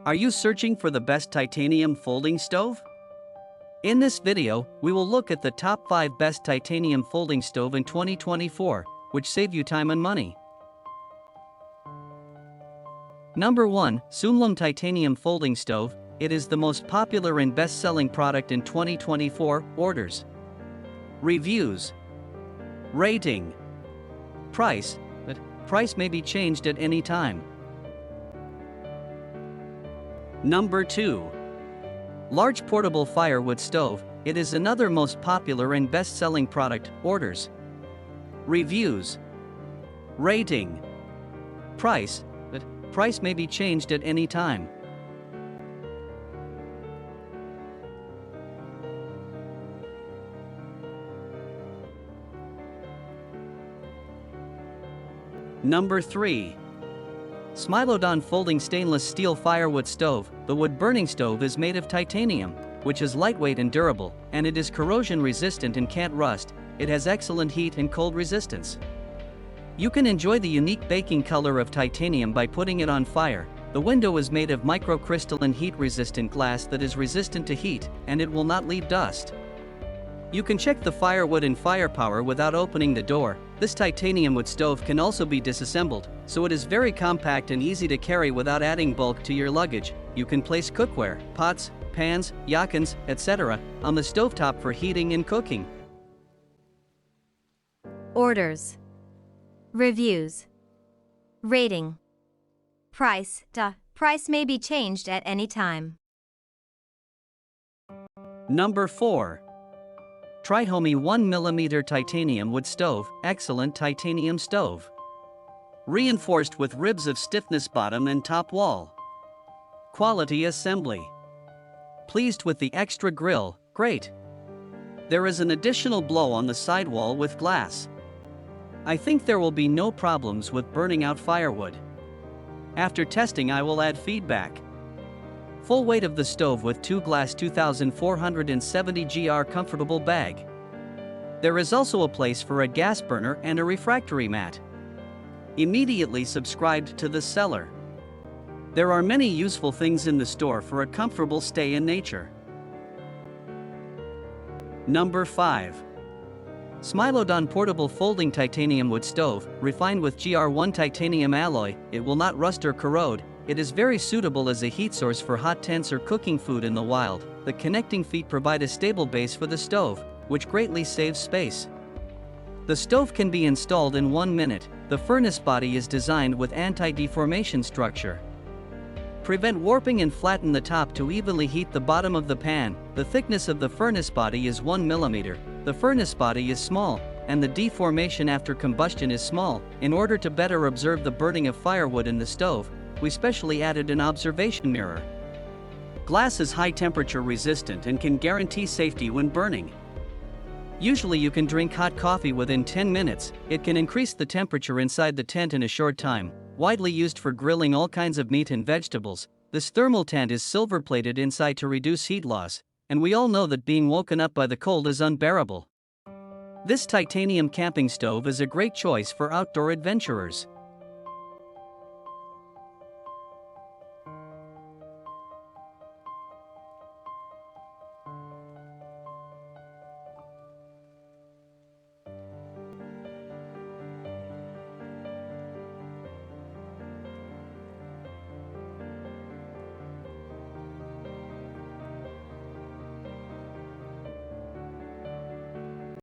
Are you searching for the best titanium folding stove? In this video, we will look at the top 5 best titanium folding stove in 2024, which save you time and money. Number 1, Soomloom Titanium Folding Stove. It is the most popular and best-selling product in 2024. Orders, reviews, rating, price, but price may be changed at any time. Number 2. Large Portable Firewood Stove. It is another most popular and best-selling product. Orders, reviews, rating, price, but price may be changed at any time. Number 3. SmiloDon Folding Stainless Steel Firewood Stove. The wood-burning stove is made of titanium, which is lightweight and durable, and it is corrosion-resistant and can't rust. It has excellent heat and cold resistance. You can enjoy the unique baking color of titanium by putting it on fire. The window is made of microcrystalline heat-resistant glass that is resistant to heat, and it will not leave dust. You can check the firewood and firepower without opening the door. This titanium wood stove can also be disassembled, so it is very compact and easy to carry without adding bulk to your luggage. You can place cookware, pots, pans, yakins, etc. on the stovetop for heating and cooking. Orders, reviews, rating, price. Price may be changed at any time. Number 4. Tryhomy 1mm Titanium Wood Stove. Excellent titanium stove. Reinforced with ribs of stiffness bottom and top wall. Quality assembly. Pleased with the extra grill. Great. There is an additional blow on the sidewall with glass. I think there will be no problems with burning out firewood. After testing, I will add feedback. Full weight of the stove with 2 glass 2470 gr comfortable bag. There is also a place for a gas burner and a refractory mat. Immediately subscribed to the seller. There are many useful things in the store for a comfortable stay in nature. Number 5. SmiloDon Portable Folding Titanium Wood Stove. Refined with GR1 titanium alloy, it will not rust or corrode. It is very suitable as a heat source for hot tents or cooking food in the wild. The connecting feet provide a stable base for the stove, which greatly saves space. The stove can be installed in 1 minute. The furnace body is designed with anti-deformation structure. Prevent warping and flatten the top to evenly heat the bottom of the pan. The thickness of the furnace body is 1 mm. The furnace body is small, and the deformation after combustion is small. In order to better observe the burning of firewood in the stove, we specially added an observation mirror. Glass is high temperature resistant and can guarantee safety when burning. Usually you can drink hot coffee within 10 minutes. It can increase the temperature inside the tent in a short time. Widely used for grilling all kinds of meat and vegetables, this thermal tent is silver plated inside to reduce heat loss, and we all know that being woken up by the cold is unbearable. This titanium camping stove is a great choice for outdoor adventurers.